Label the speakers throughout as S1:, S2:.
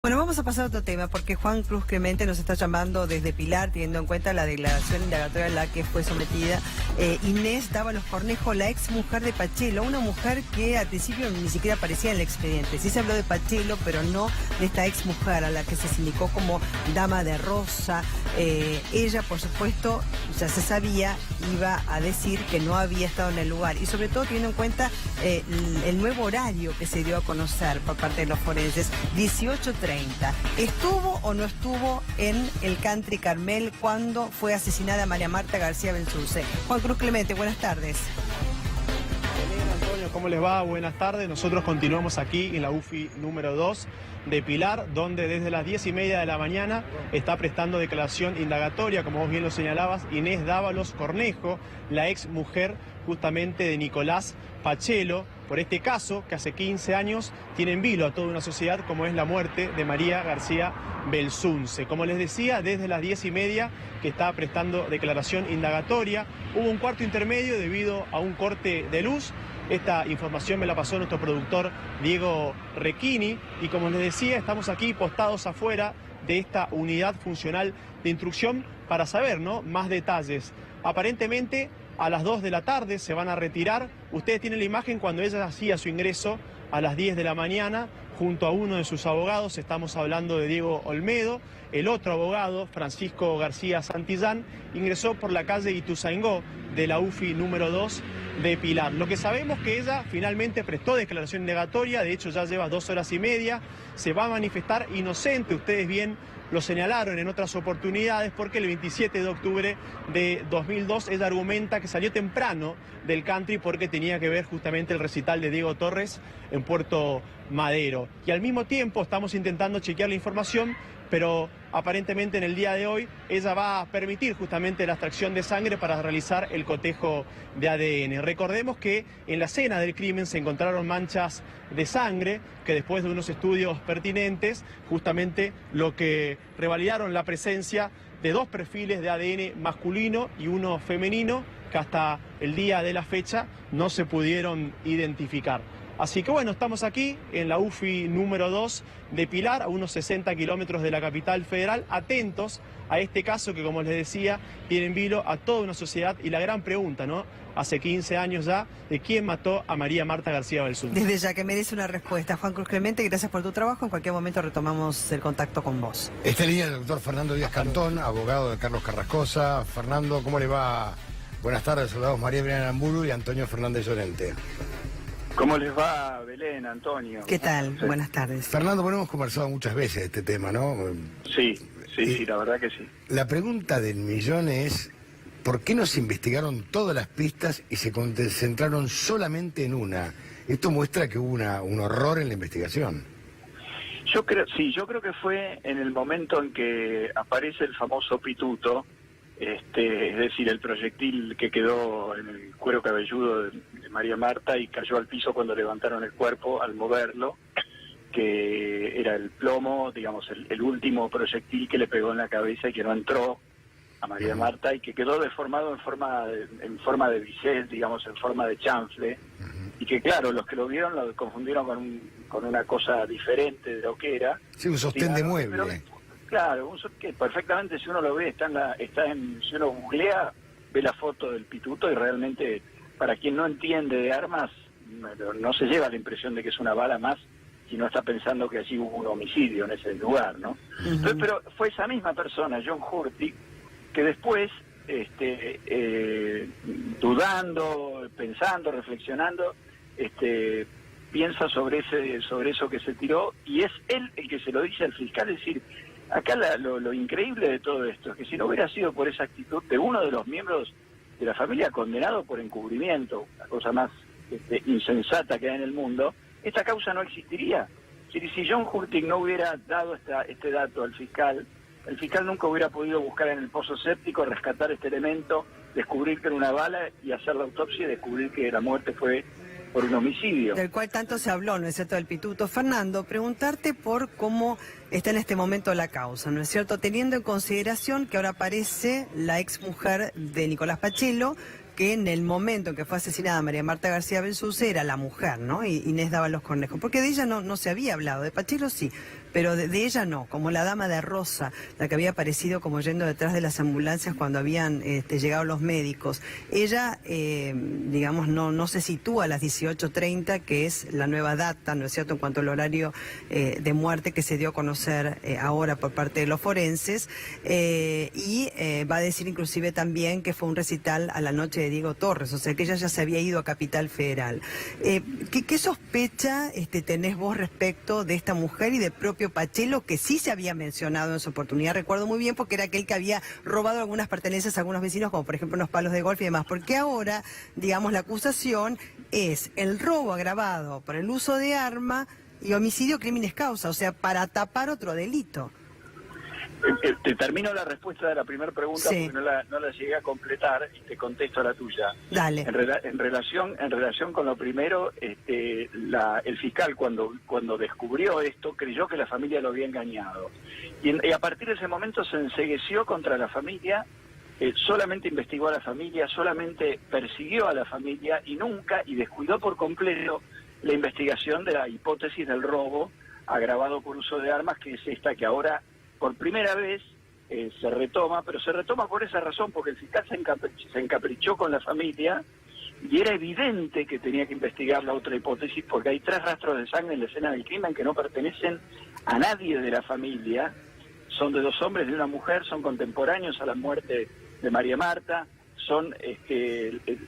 S1: Bueno, vamos a pasar a otro tema, porque Juan Cruz Clemente nos está llamando desde Pilar, teniendo en cuenta la declaración indagatoria a la que fue sometida Inés Dávalos Cornejo, la ex mujer de Pachelo, una mujer que al principio ni siquiera aparecía en el expediente. Sí se habló de Pachelo, pero no de esta ex mujer a la que se indicó como dama de rosa. Ella, por supuesto, ya se sabía, iba a decir que no había estado en el lugar, y sobre todo teniendo en cuenta el nuevo horario que se dio a conocer por parte de los forenses, 18:30. ¿Estuvo o no estuvo en el Country Carmel cuando fue asesinada María Marta García Belsunce? Juan Cruz Clemente, buenas tardes.
S2: Antonio, ¿cómo les va? Buenas tardes. Nosotros continuamos aquí en la UFI número 2 de Pilar, donde desde las 10:30 de la mañana está prestando declaración indagatoria, como vos bien lo señalabas, Inés Dávalos Cornejo, la ex mujer justamente de Nicolás Pachelo, por este caso que hace 15 años tiene en vilo a toda una sociedad, como es la muerte de María García Belsunce. Como les decía, desde las 10:30 que está prestando declaración indagatoria, hubo un cuarto intermedio debido a un corte de luz. Esta información me la pasó nuestro productor Diego Requini, y como les decía, estamos aquí postados afuera de esta unidad funcional de instrucción para saber, ¿no?, más detalles. Aparentemente a las 2 de la tarde se van a retirar. Ustedes tienen la imagen cuando ella hacía su ingreso a las 10 de la mañana junto a uno de sus abogados. Estamos hablando de Diego Olmedo. El otro abogado, Francisco García Santillán, ingresó por la calle Ituzaingó de la UFI número 2 de Pilar. Lo que sabemos es que ella finalmente prestó declaración indagatoria, de hecho ya lleva 2 horas y media, se va a manifestar inocente. Ustedes bien lo señalaron en otras oportunidades, porque el 27 de octubre de 2002 ella argumenta que salió temprano del country porque tenía que ver justamente el recital de Diego Torres en Puerto Madero. Y al mismo tiempo estamos intentando chequear la información, pero aparentemente en el día de hoy ella va a permitir justamente la extracción de sangre para realizar el cotejo de ADN. Recordemos que en la escena del crimen se encontraron manchas de sangre que, después de unos estudios pertinentes, justamente lo que revalidaron la presencia de 2 perfiles de ADN masculino y uno femenino que hasta el día de la fecha no se pudieron identificar. Así que bueno, estamos aquí en la UFI número 2 de Pilar, a unos 60 kilómetros de la capital federal, atentos a este caso que, como les decía, tiene en vilo a toda una sociedad, y la gran pregunta, ¿no?, hace 15 años ya, de quién mató a María Marta García Belsunce.
S1: Desde ya que merece una respuesta. Juan Cruz Clemente, gracias por tu trabajo. En cualquier momento retomamos el contacto con vos.
S3: Esta línea del doctor Fernando Díaz Cantón, abogado de Carlos Carrascosa. Fernando, ¿cómo le va? Buenas tardes, saludamos María Belén Aramburu y Antonio Fernández Llorente.
S4: ¿Cómo les va, Belén, Antonio?
S1: ¿Qué tal?
S4: Sí.
S1: Buenas tardes.
S3: Fernando, bueno, hemos conversado muchas veces de este tema, ¿no?
S4: Sí, la verdad que sí.
S3: La pregunta del millón es, ¿por qué no se investigaron todas las pistas y se concentraron solamente en una? Esto muestra que hubo un horror en la investigación.
S4: Yo creo que fue en el momento en que aparece el famoso pituto, es decir, el proyectil que quedó en el cuero cabelludo de María Marta y cayó al piso cuando levantaron el cuerpo al moverlo, que era el plomo, digamos, el último proyectil que le pegó en la cabeza y que no entró a María Marta, y que quedó deformado en forma de bisel, digamos, en forma de chanfle, y que, claro, los que lo vieron lo confundieron con una cosa diferente de lo que era.
S3: Sí, un sostén de mueble.
S4: Pero, claro, que perfectamente, si uno lo ve, si uno googlea, ve la foto del pituto, y realmente, para quien no entiende de armas, no se lleva la impresión de que es una bala más, si no está pensando que allí hubo un homicidio en ese lugar, ¿no? Entonces, pero fue esa misma persona, John Hurtig, que después, dudando, pensando, reflexionando, piensa sobre eso que se tiró, y es él el que se lo dice al fiscal. Es decir, acá lo increíble de todo esto es que si no hubiera sido por esa actitud de uno de los miembros de la familia condenado por encubrimiento, la cosa más insensata que hay en el mundo, esta causa no existiría. Si John Hurtig no hubiera dado este dato al fiscal, el fiscal nunca hubiera podido buscar en el pozo séptico, rescatar este elemento, descubrir que era una bala y hacer la autopsia y descubrir que la muerte fue por un homicidio.
S1: Del cual tanto se habló, ¿no es cierto?, del pituto. Fernando, preguntarte por cómo está en este momento la causa, ¿no es cierto?, teniendo en consideración que ahora aparece la ex mujer de Nicolás Pachelo, que en el momento en que fue asesinada María Marta García Belsunce era la mujer, ¿no?, Inés Dávalos Cornejo, porque de ella no se había hablado, de Pachelo sí, pero de ella no, como la dama de Rosa, la que había aparecido como yendo detrás de las ambulancias cuando habían llegado los médicos. Ella, digamos, no se sitúa a las 18:30, que es la nueva data, ¿no es cierto?, en cuanto al horario de muerte que se dio a conocer ahora por parte de los forenses, y va a decir inclusive también que fue un recital a la noche de Diego Torres, o sea que ella ya se había ido a Capital Federal. ¿Qué sospecha tenés vos respecto de esta mujer y del propio Pachelo, que sí se había mencionado en su oportunidad? Recuerdo muy bien porque era aquel que había robado algunas pertenencias a algunos vecinos, como por ejemplo unos palos de golf y demás, porque ahora, digamos, la acusación es el robo agravado por el uso de arma y homicidio crímenes causa, o sea, para tapar otro delito.
S4: Te termino la respuesta de la primera pregunta,
S1: sí,
S4: porque no la llegué a completar, y te contesto la tuya.
S1: Dale.
S4: En relación con lo primero, el fiscal cuando descubrió esto creyó que la familia lo había engañado. Y a partir de ese momento se encegueció contra la familia, solamente investigó a la familia, solamente persiguió a la familia y descuidó por completo la investigación de la hipótesis del robo agravado por uso de armas, que es esta que ahora por primera vez se retoma, pero se retoma por esa razón, porque el fiscal se encaprichó con la familia y era evidente que tenía que investigar la otra hipótesis, porque hay 3 rastros de sangre en la escena del crimen que no pertenecen a nadie de la familia, son de 2 hombres y de una mujer, son contemporáneos a la muerte de María Marta, son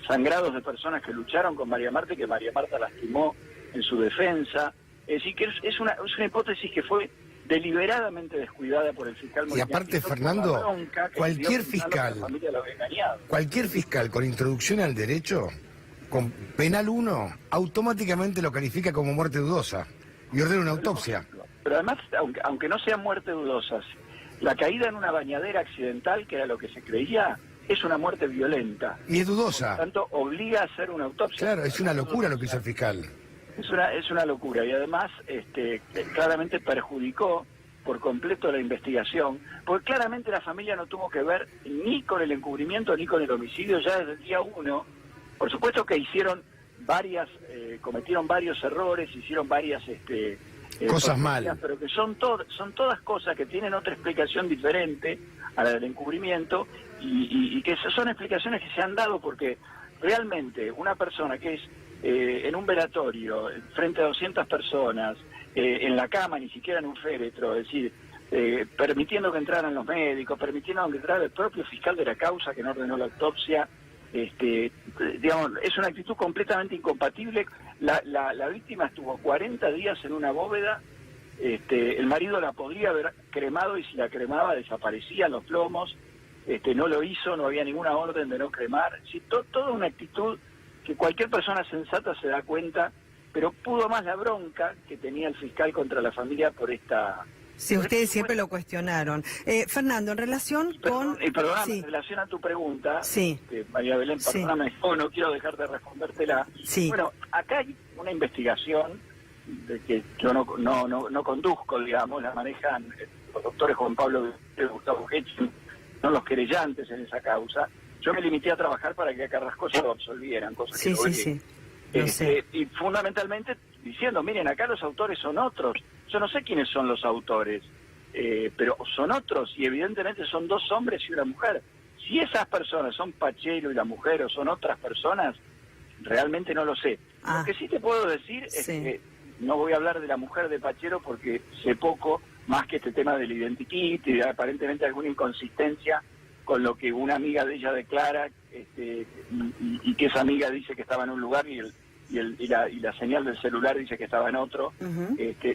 S4: sangrados de personas que lucharon con María Marta y que María Marta lastimó en su defensa. Es decir, que es una hipótesis que fue deliberadamente descuidada por el fiscal.
S3: Y aparte, Fernando, cualquier fiscal con introducción al derecho, con penal 1, automáticamente lo califica como muerte dudosa y ordena una autopsia.
S4: Pero además, aunque no sean muerte dudosas, la caída en una bañadera accidental, que era lo que se creía, es una muerte violenta.
S3: Y es dudosa.
S4: Por lo tanto, obliga a hacer una autopsia.
S3: Claro, es una locura lo que hizo el fiscal.
S4: Es una locura, y además claramente perjudicó por completo la investigación, porque claramente la familia no tuvo que ver ni con el encubrimiento ni con el homicidio ya desde el día 1. Por supuesto que cometieron varios errores, hicieron varias
S3: cosas mal,
S4: pero que son todas cosas que tienen otra explicación diferente a la del encubrimiento, y que son explicaciones que se han dado porque realmente una persona que es en un velatorio, frente a 200 personas, en la cama, ni siquiera en un féretro, es decir, permitiendo que entraran los médicos, permitiendo que entrara el propio fiscal de la causa que no ordenó la autopsia, digamos, es una actitud completamente incompatible. La víctima estuvo 40 días en una bóveda, el marido la podría haber cremado y si la cremaba desaparecían los plomos, no lo hizo, no había ninguna orden de no cremar, sí, toda una actitud que cualquier persona sensata se da cuenta, pero pudo más la bronca que tenía el fiscal contra la familia por esta...
S1: Sí, ustedes siempre lo cuestionaron. Fernando, en relación con...
S4: Perdóname,
S1: sí,
S4: en relación a tu pregunta,
S1: sí,
S4: María Belén, perdóname,
S1: sí,
S4: no quiero dejar de respondértela.
S1: Sí.
S4: Bueno, acá hay una investigación de que yo no conduzco, digamos, la manejan los doctores Juan Pablo y Gustavo Getching, son los querellantes en esa causa. Yo me limité a trabajar para que a Carrascosa lo absolvieran, cosas
S1: sí,
S4: que
S1: sí, sí.
S4: Y fundamentalmente diciendo, miren, acá los autores son otros. Yo no sé quiénes son los autores, pero son otros, y evidentemente son 2 hombres y una mujer. Si esas personas son Pachelo y la mujer o son otras personas, realmente no lo sé. Lo que sí te puedo decir es que no voy a hablar de la mujer de Pachelo porque sé poco, más que este tema del identikit y de aparentemente alguna inconsistencia con lo que una amiga de ella declara, y que esa amiga dice que estaba en un lugar y la señal del celular dice que estaba en otro.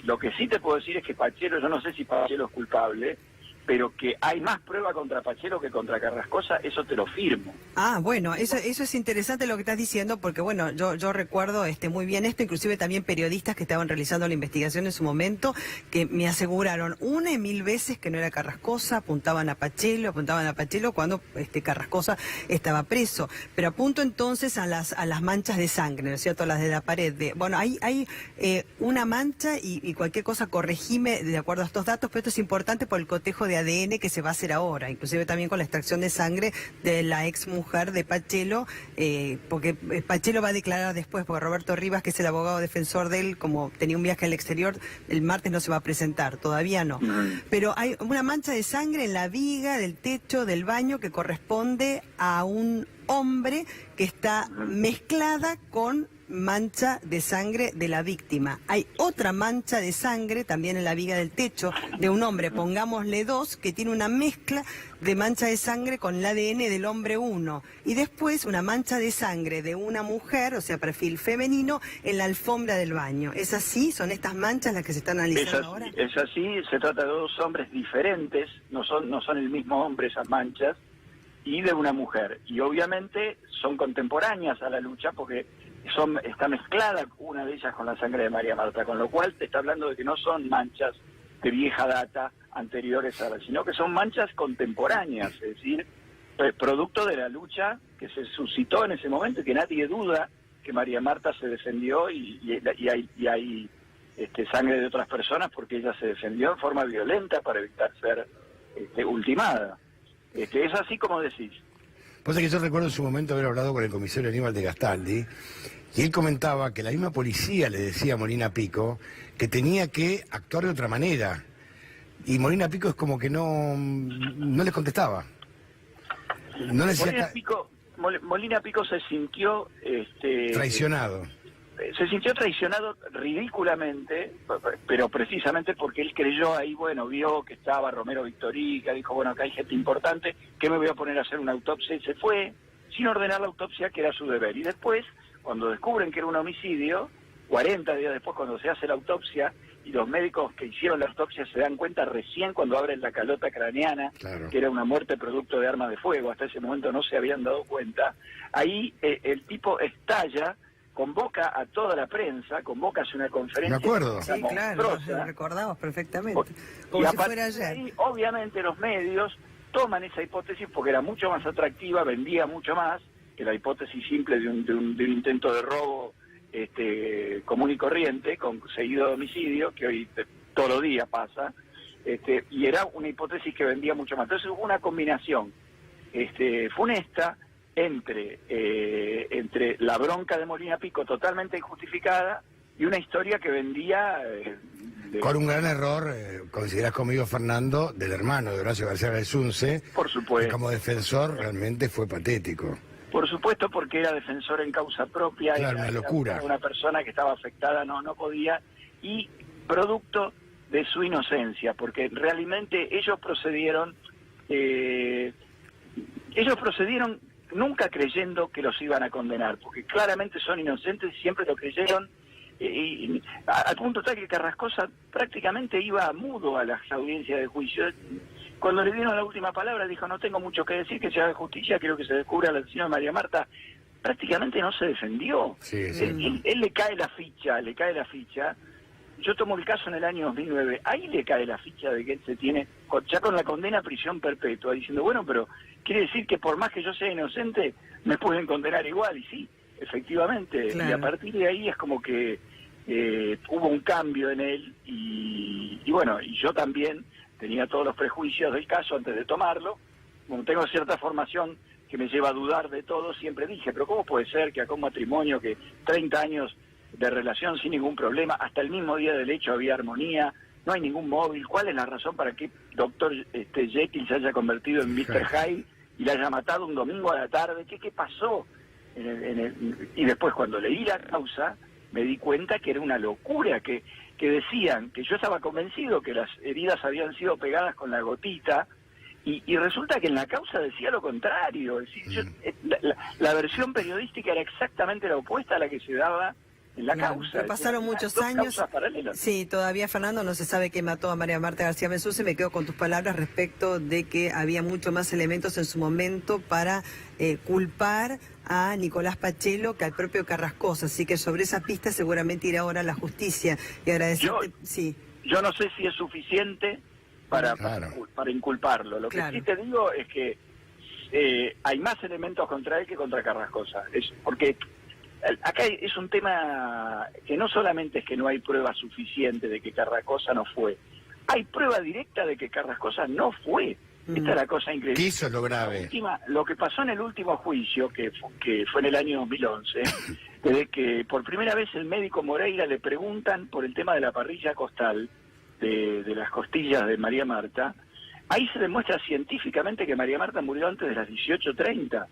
S4: Lo que sí te puedo decir es que Pachelo, yo no sé si Pachelo es culpable, pero que hay más prueba contra Pachelo que contra Carrascosa, eso te lo firmo.
S1: Ah, bueno, eso es interesante lo que estás diciendo, porque bueno, yo recuerdo muy bien esto, inclusive también periodistas que estaban realizando la investigación en su momento, que me aseguraron 1 y 1000 veces que no era Carrascosa, apuntaban a Pachelo cuando Carrascosa estaba preso. Pero apunto entonces a las manchas de sangre, ¿no es cierto?, las de la pared. Bueno, hay una mancha y cualquier cosa corregime de acuerdo a estos datos, pero esto es importante por el cotejo de de ADN que se va a hacer ahora, inclusive también con la extracción de sangre de la ex mujer de Pachelo, porque Pachelo va a declarar después, porque Roberto Rivas, que es el abogado defensor de él, como tenía un viaje al exterior, el martes no se va a presentar, todavía no. Pero hay una mancha de sangre en la viga del techo del baño que corresponde a un hombre que está mezclada con mancha de sangre de la víctima. Hay otra mancha de sangre también en la viga del techo de un hombre, pongámosle 2, que tiene una mezcla de mancha de sangre con el ADN del hombre 1. Y después una mancha de sangre de una mujer, o sea, perfil femenino, en la alfombra del baño. ¿Es así? ¿Son estas manchas las que se están analizando ahora?
S4: Es así, se trata de 2 hombres diferentes, no son el mismo hombre esas manchas, y de una mujer. Y obviamente son contemporáneas a la lucha porque está mezclada una de ellas con la sangre de María Marta, con lo cual te está hablando de que no son manchas de vieja data anteriores a la, sino que son manchas contemporáneas, es decir, producto de la lucha que se suscitó en ese momento y que nadie duda que María Marta se defendió y hay sangre de otras personas porque ella se defendió en forma violenta para evitar ser ultimada. Es así como decís.
S3: Pues es que yo recuerdo en su momento haber hablado con el comisario Aníbal de Gastaldi y él comentaba que la misma policía le decía a Molina Pico que tenía que actuar de otra manera y Molina Pico es como que no les contestaba. No les
S4: Molina Pico se sintió
S3: traicionado.
S4: Se sintió traicionado ridículamente, pero precisamente porque él creyó ahí, bueno, vio que estaba Romero Victorica, dijo, bueno, acá hay gente importante, ¿qué me voy a poner a hacer una autopsia? Y se fue sin ordenar la autopsia, que era su deber. Y después, cuando descubren que era un homicidio, 40 días después, cuando se hace la autopsia, y los médicos que hicieron la autopsia se dan cuenta recién cuando abren la calota craneana, claro, que era una muerte producto de arma de fuego, hasta ese momento no se habían dado cuenta, ahí el tipo estalla, convoca a toda la prensa, convoca a una conferencia.
S3: Me acuerdo.
S1: Sí, claro, lo recordamos perfectamente. Como si fuera ayer.
S4: Y obviamente los medios toman esa hipótesis porque era mucho más atractiva, vendía mucho más que la hipótesis simple de un intento de robo común y corriente, con seguido de homicidio, que hoy todos los días pasa, y era una hipótesis que vendía mucho más. Entonces hubo una combinación funesta entre la bronca de Molina Pico totalmente injustificada y una historia que vendía...
S3: Con un gran error, considerás conmigo, Fernando, del hermano de Horacio García Belsunce,
S4: por supuesto,
S3: que como defensor realmente fue patético.
S4: Por supuesto, porque era defensor en causa propia,
S3: claro, una locura.
S4: Era una persona que estaba afectada, no podía, y producto de su inocencia, porque realmente ellos procedieron nunca creyendo que los iban a condenar, porque claramente son inocentes y siempre lo creyeron, al punto tal que Carrascosa prácticamente iba mudo a las audiencias de juicio. Cuando le dieron la última palabra dijo, no tengo mucho que decir, que se haga justicia, quiero que se descubra al señor María Marta. Prácticamente no se defendió.
S3: Sí, sí.
S4: Él le cae la ficha. Yo tomo el caso en el año 2009, ahí le cae la ficha de que él se tiene, ya con la condena a prisión perpetua, diciendo, bueno, pero quiere decir que por más que yo sea inocente, me pueden condenar igual, y sí, efectivamente, claro. Y a partir de ahí es como que hubo un cambio en él, y bueno, y yo también tenía todos los prejuicios del caso antes de tomarlo, como tengo cierta formación que me lleva a dudar de todo, siempre dije, pero ¿cómo puede ser que acá un matrimonio que 30 años de relación sin ningún problema, hasta el mismo día del hecho había armonía, no hay ningún móvil? ¿Cuál es la razón para que Dr. Jekyll se haya convertido en Mr. Hyde y la haya matado un domingo a la tarde? ¿Qué pasó? Y después cuando leí la causa me di cuenta que era una locura, que decían que yo estaba convencido que las heridas habían sido pegadas con la gotita, y resulta que en la causa decía lo contrario. Es decir, la versión periodística era exactamente la opuesta a la que se daba en la causa.
S1: Pasaron muchos años. Sí, todavía, Fernando, no se sabe qué mató a María Marta García Belsunce. Me quedo con tus palabras respecto de que había mucho más elementos en su momento para culpar a Nicolás Pachelo que al propio Carrascosa. Así que sobre esa pista seguramente irá ahora la justicia. Y agradecerte.
S4: Yo no sé si es suficiente para inculparlo. Lo que sí te digo es que hay más elementos contra él que contra Carrascosa. Porque acá es un tema que no solamente es que no hay pruebas suficientes de que Carrascosa no fue. hay prueba directa de que Carrascosa no fue. Esta es la cosa increíble.
S3: ¿Qué hizo lo grave?
S4: Lo que pasó en el último juicio, que fue en el año 2011, desde que por primera vez el médico Moreira le preguntan por el tema de la parrilla costal, de las costillas de María Marta, ahí se demuestra científicamente que María Marta murió antes de las 18:30,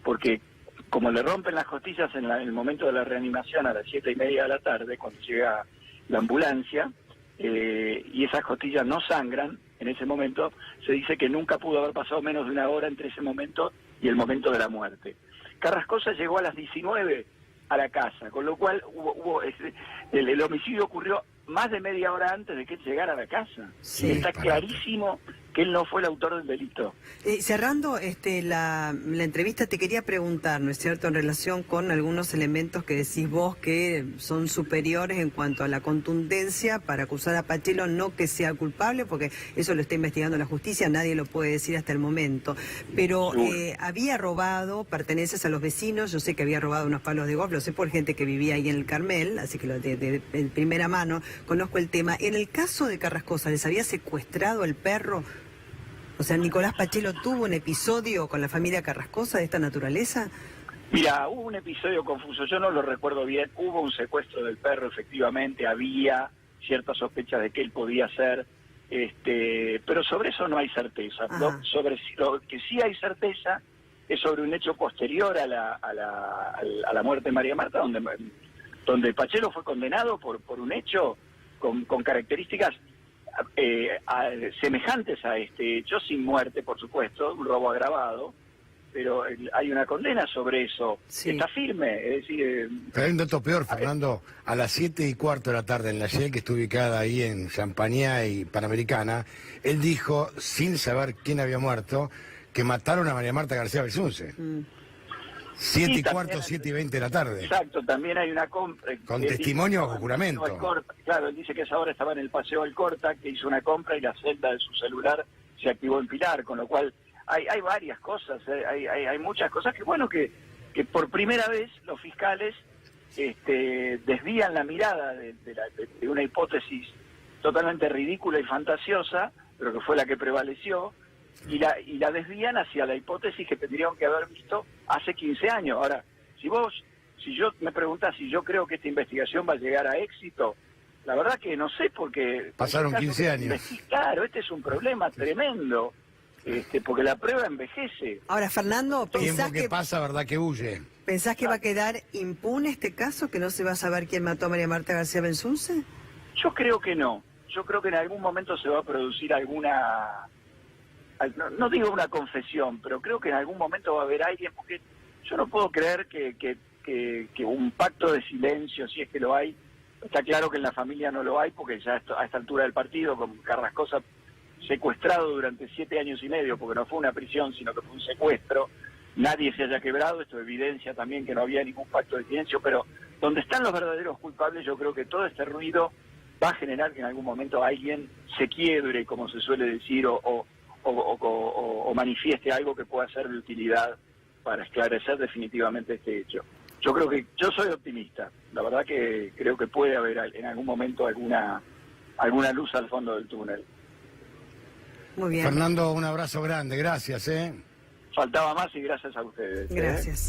S4: porque como le rompen las costillas en el momento de la reanimación a las 7:30 de la tarde, cuando llega la ambulancia, y esas costillas no sangran, en ese momento se dice que nunca pudo haber pasado menos de una hora entre ese momento y el momento de la muerte. Carrascosa llegó a las 19 a la casa, con lo cual el homicidio ocurrió más de media hora antes de que él llegara a la casa.
S1: Sí,
S4: está clarísimo que él no fue el autor del delito.
S1: Cerrando la entrevista, te quería preguntar, ¿no es cierto?, en relación con algunos elementos que decís vos que son superiores en cuanto a la contundencia para acusar a Pachelo, no que sea culpable, porque eso lo está investigando la justicia, nadie lo puede decir hasta el momento. Pero había robado pertenencias a los vecinos, yo sé que había robado unos palos de golf, lo sé por gente que vivía ahí en el Carmel, así que de primera mano conozco el tema. En el caso de Carrascosa, ¿les había secuestrado el perro? O sea, ¿Nicolás Pachelo tuvo un episodio con la familia Carrascosa de esta naturaleza?
S4: Mira, hubo un episodio confuso, yo no lo recuerdo bien, hubo un secuestro del perro, efectivamente, había cierta sospecha de que él podía ser, pero sobre eso no hay certeza. Lo que sí hay certeza es sobre un hecho posterior a la muerte de María Marta, donde Pachelo fue condenado por un hecho con características semejantes a este hecho, sin muerte, por supuesto, un robo agravado, pero hay una condena sobre eso,
S1: sí.
S4: Está firme, es decir...
S3: Pero hay un dato peor, Fernando, a las 7:15 de la tarde en la Shell, que está ubicada ahí en Champañá y Panamericana, él dijo, sin saber quién había muerto, que mataron a María Marta García Belsunce. 7:15, 7:20 de la tarde.
S4: Exacto, también hay una compra.
S3: Con testimonio bajo juramento.
S4: Claro, él dice que a esa hora estaba en el Paseo Alcorta, que hizo una compra y la celda de su celular se activó en Pilar, con lo cual hay varias cosas, hay muchas cosas que por primera vez los fiscales desvían la mirada de una hipótesis totalmente ridícula y fantasiosa, pero que fue la que prevaleció, y la desvían hacia la hipótesis que tendrían que haber visto hace 15 años. Ahora, si yo me preguntas si yo creo que esta investigación va a llegar a éxito, la verdad que no sé, porque...
S3: Pasaron 15 años.
S4: Claro, este es un problema tremendo, porque la prueba envejece.
S1: Ahora, Fernando,
S3: Tiempo que pasa, verdad que huye.
S1: ¿Pensás que va a quedar impune este caso, que no se va a saber quién mató a María Marta García Belsunce?
S4: Yo creo que no. Yo creo que en algún momento se va a producir alguna... No digo una confesión, pero creo que en algún momento va a haber alguien, porque yo no puedo creer que un pacto de silencio, si es que lo hay, está claro que en la familia no lo hay, porque ya a esta altura del partido, con Carrascosa secuestrado durante 7 años y medio, porque no fue una prisión, sino que fue un secuestro, nadie se haya quebrado, esto evidencia también que no había ningún pacto de silencio, pero donde están los verdaderos culpables, yo creo que todo este ruido va a generar que en algún momento alguien se quiebre, como se suele decir, o manifieste algo que pueda ser de utilidad para esclarecer definitivamente este hecho. Yo soy optimista, la verdad que creo que puede haber en algún momento alguna luz al fondo del túnel.
S1: Muy bien.
S3: Fernando, un abrazo grande, gracias.
S4: Faltaba más y gracias a ustedes.
S1: Gracias.